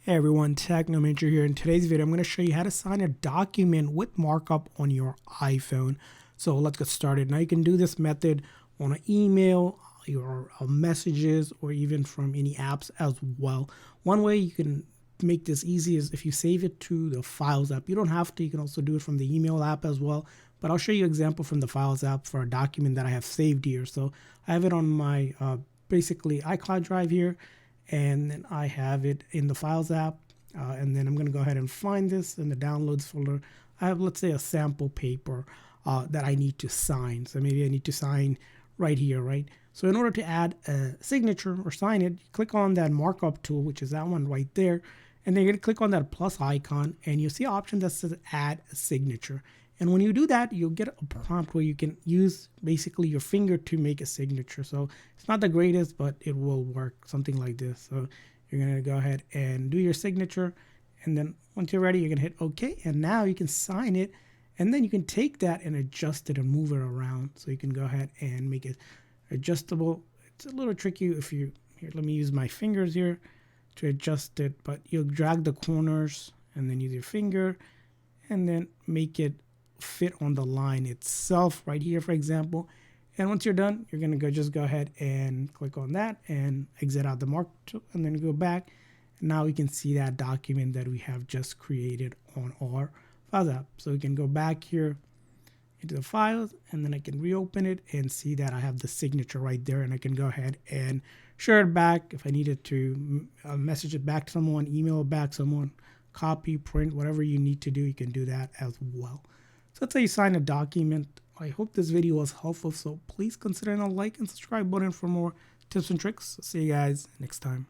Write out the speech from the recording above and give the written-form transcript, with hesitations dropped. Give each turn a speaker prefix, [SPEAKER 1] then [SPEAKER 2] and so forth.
[SPEAKER 1] Hey everyone, Technomentary here. In today's video, I'm going to show you how to sign a document with markup on your iPhone. So let's get started. Now you can do this method on an email, your messages, or even from any apps as well. One way you can make this easy is if you save it to the Files app. You don't have to. You can also do it from the email app as well. But I'll show you an example from the Files app for a document that I have saved here. So I have it on my basically iCloud drive here. And then I have it in the Files app. And then I'm going to go ahead and find this in the Downloads folder. I have, let's say, a sample paper that I need to sign. So maybe I need to sign right here, right? So in order to add a signature or sign it, click on that markup tool, which is that one right there. And then you're going to click on that plus icon, and you'll see an option that says add a signature. And when you do that, you'll get a prompt where you can use basically your finger to make a signature. So it's not the greatest, but it will work, something like this. So you're going to go ahead and do your signature. And then once you're ready, you're going to hit OK. And now you can sign it. And then you can take that and adjust it and move it around. So you can go ahead and make it adjustable. It's a little tricky if you, here, let me use my fingers here to adjust it. But you'll drag the corners and then use your finger and then make it fit on the line itself right here, for example. And once you're done, you're going to just go ahead and click on that and exit out the mark and then go back. And now we can see that document that we have just created on our Files app. So we can go back here into the files, and then I can reopen it and see that I have the signature right there, and I can go ahead and share it back if I needed to message it back to someone, email it back to someone, copy, print, whatever you need to do, you can do that as well. So that's how you sign a document. I hope this video was helpful, so please consider a like and subscribe button for more tips and tricks. See you guys next time.